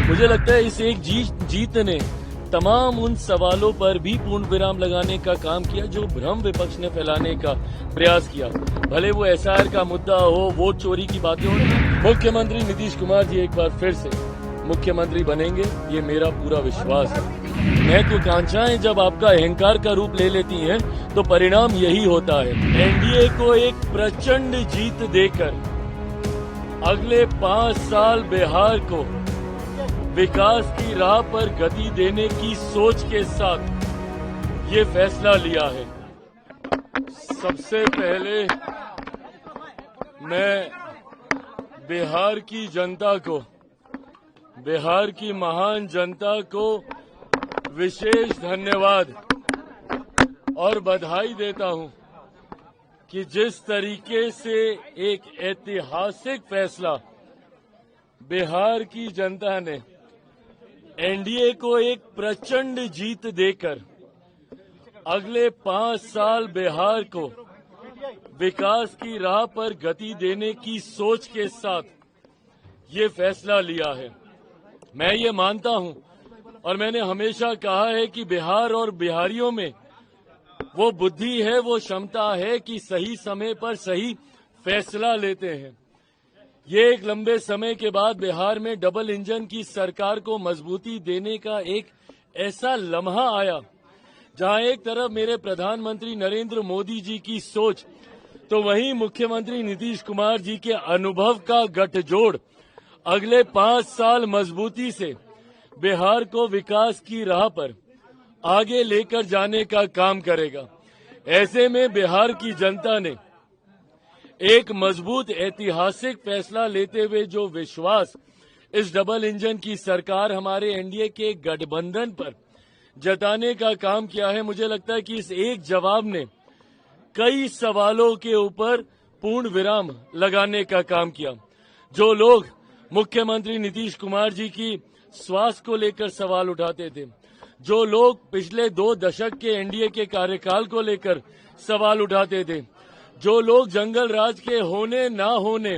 मुझे लगता है इस एक जीत ने तमाम उन सवालों पर भी पूर्ण विराम लगाने का काम किया जो भ्रम विपक्ष ने फैलाने का प्रयास किया। भले वो एसआईआर का मुद्दा हो, वोट चोरी की बातें हो। मुख्यमंत्री नीतीश कुमार जी एक बार फिर से मुख्यमंत्री बनेंगे, ये मेरा पूरा विश्वास है। महत्वाकांक्षाएं जब आपका अहंकार का रूप ले लेती हैं तो परिणाम यही होता है। एनडीए को एक प्रचंड जीत देकर अगले 5 साल बिहार को विकास की राह पर गति देने की सोच के साथ ये फैसला लिया है। सबसे पहले मैं बिहार की जनता को, बिहार की महान जनता को विशेष धन्यवाद और बधाई देता हूं कि जिस तरीके से एक ऐतिहासिक फैसला बिहार की जनता ने एनडीए को एक प्रचंड जीत देकर अगले 5 साल बिहार को विकास की राह पर गति देने की सोच के साथ ये फैसला लिया है। मैं ये मानता हूं और मैंने हमेशा कहा है कि बिहार और बिहारियों में वो बुद्धि है, वो क्षमता है कि सही समय पर सही फैसला लेते हैं। ये एक लंबे समय के बाद बिहार में डबल इंजन की सरकार को मजबूती देने का एक ऐसा लम्हा आया जहां एक तरफ मेरे प्रधानमंत्री नरेंद्र मोदी जी की सोच तो वहीं मुख्यमंत्री नीतीश कुमार जी के अनुभव का गठजोड़ अगले 5 साल मजबूती से बिहार को विकास की राह पर आगे लेकर जाने का काम करेगा। ऐसे में बिहार की जनता ने एक मजबूत ऐतिहासिक फैसला लेते हुए जो विश्वास इस डबल इंजन की सरकार हमारे एनडीए के गठबंधन पर जताने का काम किया है, मुझे लगता है कि इस एक जवाब ने कई सवालों के ऊपर पूर्ण विराम लगाने का काम किया। जो लोग मुख्यमंत्री नीतीश कुमार जी की स्वास्थ्य को लेकर सवाल उठाते थे, जो लोग पिछले 2 दशक के एनडीए के कार्यकाल को लेकर सवाल उठाते थे, जो लोग जंगल राज के होने ना होने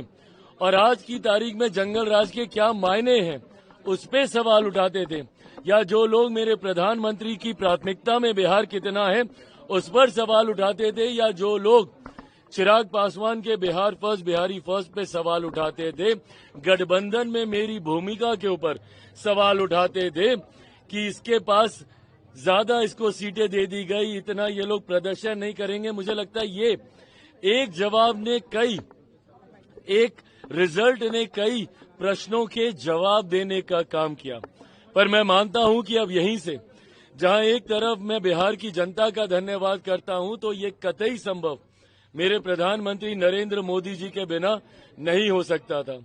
और आज की तारीख में जंगल राज के क्या मायने हैं उस पे सवाल उठाते थे, या जो लोग मेरे प्रधानमंत्री की प्राथमिकता में बिहार कितना है उस पर सवाल उठाते थे, या जो लोग चिराग पासवान के बिहार फर्स्ट बिहारी फर्स्ट पे सवाल उठाते थे, गठबंधन में मेरी भूमिका के ऊपर सवाल उठाते थे कि इसके पास ज्यादा इसको सीटें दे दी गई, इतना ये लोग प्रदर्शन नहीं करेंगे। मुझे लगता है ये एक जवाब ने एक रिजल्ट ने कई प्रश्नों के जवाब देने का काम किया। पर मैं मानता हूं कि अब यहीं से जहां एक तरफ मैं बिहार की जनता का धन्यवाद करता हूं तो ये कतई संभव मेरे प्रधानमंत्री नरेंद्र मोदी जी के बिना नहीं हो सकता था।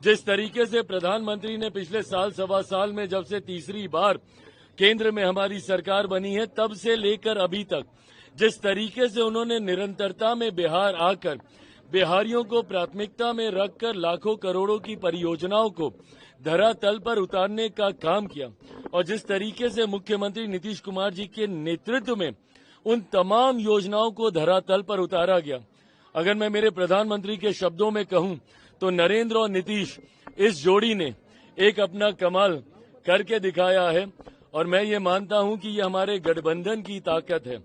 जिस तरीके से प्रधानमंत्री ने पिछले साल सवा साल में जब से तीसरी बार केंद्र में हमारी सरकार बनी है तब से लेकर अभी तक जिस तरीके से उन्होंने निरंतरता में बिहार आकर बिहारियों को प्राथमिकता में रखकर लाखों करोड़ों की परियोजनाओं को धरातल पर उतारने का काम किया और जिस तरीके से मुख्यमंत्री नीतीश कुमार जी के नेतृत्व में उन तमाम योजनाओं को धरातल पर उतारा गया। अगर मैं मेरे प्रधानमंत्री के शब्दों में कहूं तो नरेंद्र और नीतीश इस जोड़ी ने एक अपना कमाल करके दिखाया है और मैं ये मानता हूं कि ये हमारे गठबंधन की ताकत है।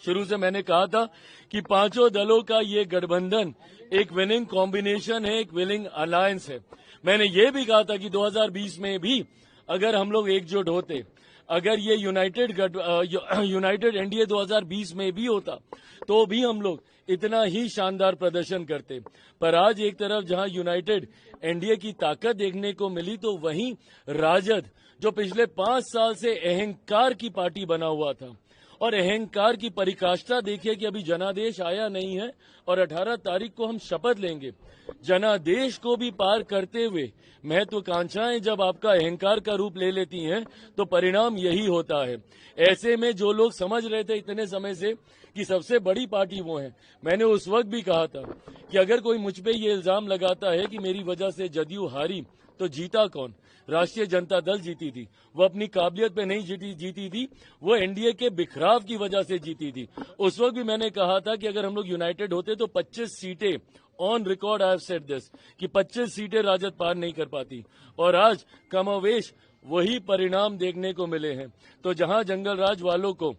शुरू से मैंने कहा था कि पांचों दलों का ये गठबंधन एक विनिंग कॉम्बिनेशन है, एक विनिंग अलायंस है। मैंने ये भी कहा था कि 2020 में भी अगर हम लोग एकजुट होते, अगर ये यूनाइटेड एनडीए 2020 में भी होता तो भी हम लोग इतना ही शानदार प्रदर्शन करते। पर आज एक तरफ जहां यूनाइटेड एनडीए की ताकत देखने को मिली तो वहीं राजद जो पिछले 5 साल से अहंकार की पार्टी बना हुआ था और अहंकार की परिकाष्ठा देखिए कि अभी जनादेश आया नहीं है और 18 तारीख को हम शपथ लेंगे। जनादेश को भी पार करते हुए महत्वाकांक्षाएं जब आपका अहंकार का रूप ले लेती हैं तो परिणाम यही होता है। ऐसे में जो लोग समझ रहे थे इतने समय से कि सबसे बड़ी पार्टी वो है, मैंने उस वक्त भी कहा था कि अगर कोई मुझ पे ये इल्जाम लगाता है कि मेरी वजह से जदयू हारी तो जीता कौन? राष्ट्रीय जनता दल जीती थी। वो अपनी काबिलियत पे नहीं जीती थी, वो एनडीए के बिखराव की वजह से जीती थी। उस वक्त भी मैंने कहा था कि अगर हम लोग यूनाइटेड होते तो 25 सीटें, on record I have said this, कि 25 सीटें राजद पार नहीं कर पाती। और आज कमोवेश वही परिणाम देखने को मिले हैं। तो जहां जंगल राज वालों को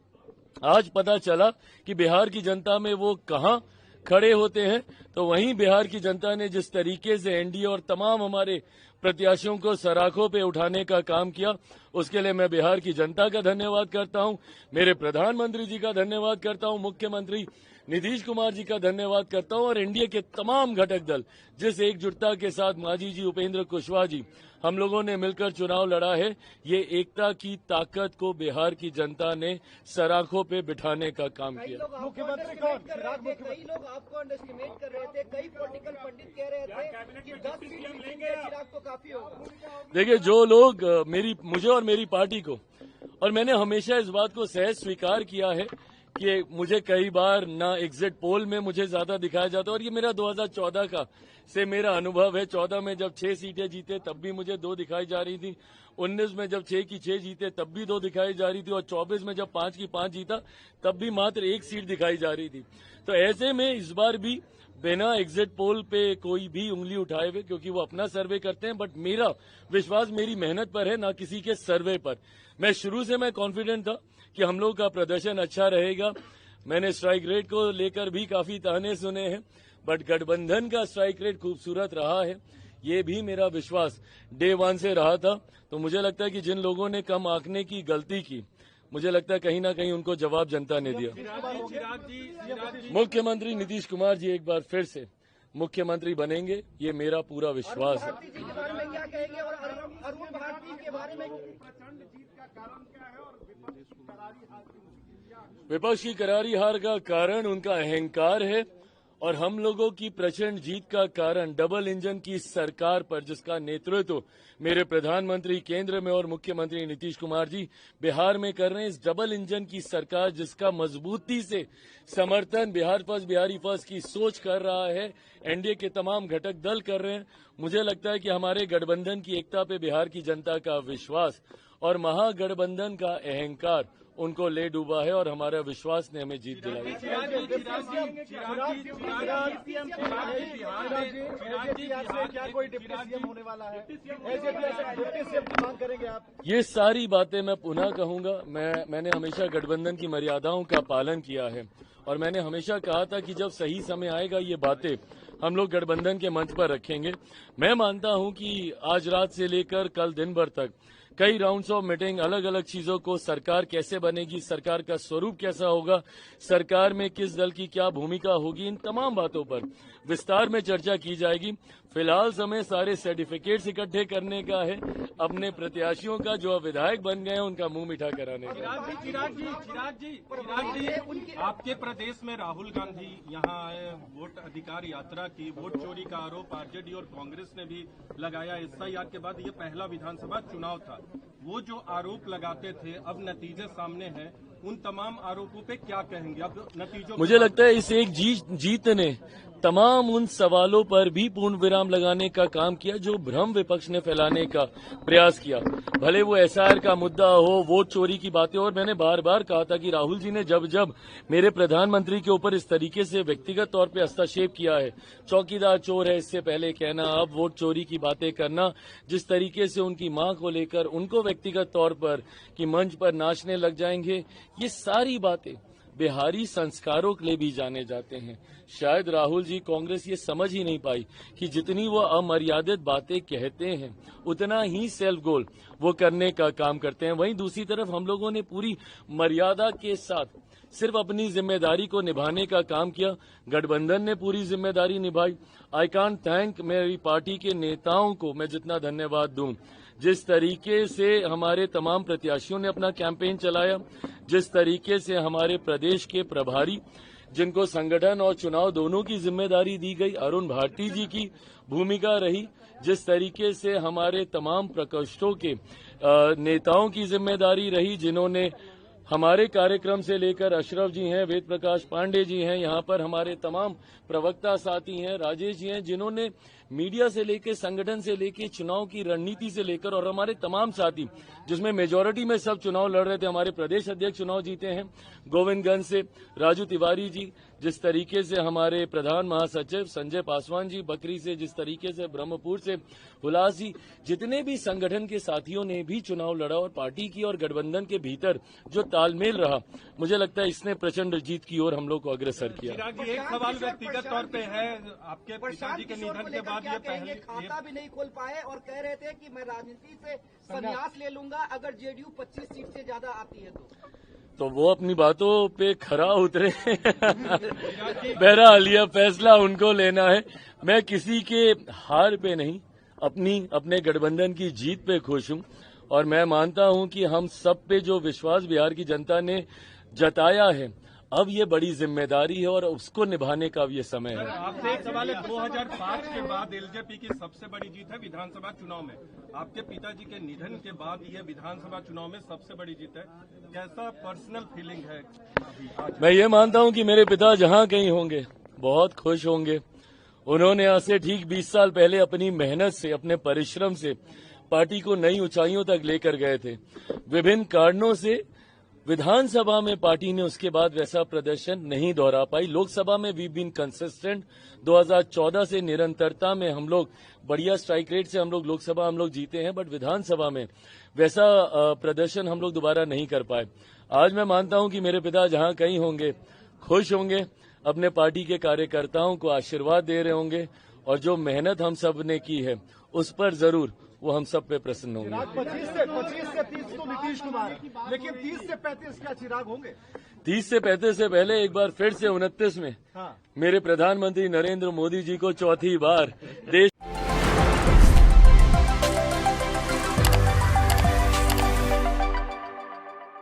आज पता चला कि बिहार की जनता में वो कहां खड़े होते हैं, तो वहीं बिहार की जनता ने जिस तरीके से एनडीए और तमाम हमारे प्रत्याशियों को सराखों पे उठाने का काम किया, उसके लिए मैं बिहार की जनता का धन्यवाद करता हूं, मेरे प्रधानमंत्री जी का धन्यवाद करता हूं, मुख्यमंत्री नीतीश कुमार जी का धन्यवाद करता हूं और एनडीए के तमाम घटक दल जिस एकजुटता के साथ मांझी जी, उपेंद्र कुशवाहा जी, हम लोगों ने मिलकर चुनाव लड़ा है, ये एकता की ताकत को बिहार की जनता ने सराखों पे बिठाने का काम किया। मुख्यमंत्री कौन? कई लोग आपको अंडरएस्टिमेट कर रहे थे, कई पॉलिटिकल पंडित कह रहे थे कि 10 सीट जीतेंगे चिराग तो काफी होगा। देखिए, जो लोग मुझे और मेरी पार्टी को, और मैंने हमेशा इस बात को सहज स्वीकार किया है कि मुझे कई बार ना एग्जिट पोल में मुझे ज्यादा दिखाया जाता है, और ये मेरा 2014 का से मेरा अनुभव है। 14 में जब 6 सीटें जीते तब भी मुझे 2 दिखाई जा रही थी, 19 में जब 6 की 6 जीते तब भी 2 दिखाई जा रही थी, और 24 में जब 5 की 5 जीता तब भी मात्र 1 सीट दिखाई जा रही थी। तो ऐसे में इस बार भी बिना एग्जिट पोल पे कोई भी उंगली उठाए हुए, क्योंकि वो अपना सर्वे करते हैं, बट मेरा विश्वास मेरी मेहनत पर है, ना किसी के सर्वे पर। मैं शुरू से कॉन्फिडेंट था कि हम लोग का प्रदर्शन अच्छा रहेगा। मैंने स्ट्राइक रेट को लेकर भी काफी ताने सुने हैं, बट गठबंधन का स्ट्राइक रेट खूबसूरत रहा है, ये भी मेरा विश्वास डे 1 से रहा था। तो मुझे लगता है कि जिन लोगों ने कम आंकने की गलती की, मुझे लगता है कहीं ना कहीं उनको जवाब जनता ने दिया। मुख्यमंत्री नीतीश कुमार जी एक बार फिर से मुख्यमंत्री बनेंगे, ये मेरा पूरा विश्वास है। विपक्ष की करारी हार का कारण उनका अहंकार है, और हम लोगों की प्रचंड जीत का कारण डबल इंजन की सरकार पर, जिसका नेतृत्व मेरे प्रधानमंत्री केंद्र में और मुख्यमंत्री नीतीश कुमार जी बिहार में कर रहे हैं। इस डबल इंजन की सरकार जिसका मजबूती से समर्थन बिहार फर्स्ट, बिहारी फर्स्ट की सोच कर रहा है, एनडीए के तमाम घटक दल कर रहे हैं। मुझे लगता है कि हमारे गठबंधन की एकता पे बिहार की जनता का विश्वास और महागठबंधन का अहंकार उनको ले डूबा है, और हमारा विश्वास ने हमें जीत दिलाई। क्या कोई डिप्टी सीएम होने वाला है? डिप्टी सीएम की मांग करेंगे आप? ये सारी बातें मैं पुनः कहूंगा। मैंने हमेशा गठबंधन की मर्यादाओं का पालन किया है, और मैंने हमेशा कहा था कि जब सही समय आएगा ये बातें हम लोग गठबंधन के मंच पर रखेंगे। मैं मानता हूं कि आज रात से लेकर कल दिन भर तक कई राउंड्स ऑफ मीटिंग, अलग अलग चीजों को, सरकार कैसे बनेगी, सरकार का स्वरूप कैसा होगा, सरकार में किस दल की क्या भूमिका होगी, इन तमाम बातों पर विस्तार में चर्चा की जाएगी। फिलहाल समय सारे सर्टिफिकेट्स इकट्ठे करने का है, अपने प्रत्याशियों का जो विधायक बन गए हैं उनका मुंह मीठा कराने का। चिराग जी, आपके प्रदेश में राहुल गांधी यहाँ आए, वोट अधिकार यात्रा की, वोट चोरी का आरोप आरजेडी और कांग्रेस ने भी लगाया। एसआईआर के बाद ये पहला विधानसभा चुनाव था, वो जो आरोप लगाते थे अब नतीजे सामने हैं, उन तमाम आरोपों पे क्या कहेंगे अब नतीजों? मुझे लगता है इस एक जीत ने तमाम उन सवालों पर भी पूर्ण विराम लगाने का काम किया जो भ्रम विपक्ष ने फैलाने का प्रयास किया। भले वो एसआईआर का मुद्दा हो, वोट चोरी की बातें, और मैंने बार बार कहा था कि राहुल जी ने जब जब मेरे प्रधानमंत्री के ऊपर इस तरीके से व्यक्तिगत तौर पे हस्तक्षेप किया है, चौकीदार चोर है इससे पहले कहना, अब वोट चोरी की बातें करना, जिस तरीके से उनकी मां को लेकर उनको व्यक्तिगत तौर पर कि मंच पर नाचने लग जाएंगे, ये सारी बातें बिहारी संस्कारों के लिए भी जाने जाते हैं। शायद राहुल जी, कांग्रेस ये समझ ही नहीं पाई कि जितनी वो अमर्यादित बातें कहते हैं उतना ही सेल्फ गोल वो करने का काम करते हैं। वहीं दूसरी तरफ हम लोगों ने पूरी मर्यादा के साथ सिर्फ अपनी जिम्मेदारी को निभाने का काम किया। गठबंधन ने पूरी जिम्मेदारी निभाई। आई कांट थैंक मेरी पार्टी के नेताओं को मैं जितना धन्यवाद दूं, जिस तरीके से हमारे तमाम प्रत्याशियों ने अपना कैंपेन चलाया, जिस तरीके से हमारे प्रदेश के प्रभारी जिनको संगठन और चुनाव दोनों की जिम्मेदारी दी गई, अरुण भारती जी की भूमिका रही, जिस तरीके से हमारे तमाम प्रकोष्ठों के नेताओं की जिम्मेदारी रही, जिन्होंने हमारे कार्यक्रम से लेकर अशरफ जी हैं, वेद प्रकाश पांडे जी हैं, यहाँ पर हमारे तमाम प्रवक्ता साथी हैं, राजेश जी हैं, जिन्होंने मीडिया से लेकर, संगठन से लेकर, चुनाव की रणनीति से लेकर, और हमारे तमाम साथी जिसमें मेजॉरिटी में सब चुनाव लड़ रहे थे। हमारे प्रदेश अध्यक्ष चुनाव जीते हैं गोविंदगंज से, राजू तिवारी जी जिस तरीके से, हमारे प्रधान महासचिव संजय पासवान जी बकरी से, जिस तरीके से ब्रह्मपुर से हुलास जी, जितने भी संगठन के साथियों ने भी चुनाव लड़ा और पार्टी की और गठबंधन के भीतर जो तालमेल रहा, मुझे लगता है इसने प्रचंड जीत की ओर हम लोग को अग्रसर किया। चिराग जी, एक सवाल व्यक्तिगत तौर पे है, आपके पिताजी के निधन के बाद ये पहले खाता भी नहीं खोल पाए और कह रहे थे कि मैं राजनीति से संन्यास ले लूंगा अगर जेडीयू 25 सीट से ज्यादा आती है तो वो अपनी बातों पे खरा उतरे। बहरहाल यह फैसला उनको लेना है। मैं किसी के हार पे नहीं, अपने गठबंधन की जीत पे खुश हूं और मैं मानता हूं कि हम सब पे जो विश्वास बिहार की जनता ने जताया है, अब ये बड़ी जिम्मेदारी है और उसको निभाने का अब ये समय है। आपसे एक सवाल है, 2005 के बाद एलजेपी की सबसे बड़ी जीत है विधानसभा चुनाव में। आपके पिताजी के निधन के बाद ये विधानसभा चुनाव में सबसे बड़ी जीत है। कैसा पर्सनल फीलिंग है अभी आज? मैं ये मानता हूं कि मेरे पिता जहां कहीं होंगे बहुत खुश होंगे। उन्होंने आज से ठीक 20 साल पहले अपनी मेहनत से, अपने परिश्रम से पार्टी को नई ऊंचाइयों तक लेकर गए थे। विभिन्न कारणों से विधानसभा में पार्टी ने उसके बाद वैसा प्रदर्शन नहीं दोहरा पाई। लोकसभा में वी बीन कंसिस्टेंट। 2014 से निरंतरता में हम लोग बढ़िया स्ट्राइक रेट से हम लोग लोकसभा जीते हैं, बट विधानसभा में वैसा प्रदर्शन हम लोग दोबारा नहीं कर पाए। आज मैं मानता हूं कि मेरे पिता जहां कहीं होंगे खुश होंगे, अपने पार्टी के कार्यकर्ताओं को आशीर्वाद दे रहे होंगे और जो मेहनत हम सब ने की है उस पर जरूर वो हम सब पे प्रसन्न होंगे। 25 से 30 तो नीतीश कुमार, लेकिन 30 से 35 क्या चिराग होंगे? 30 से 35 से पहले एक बार फिर से 29 में हाँ। मेरे प्रधानमंत्री नरेंद्र मोदी जी को चौथी बार देश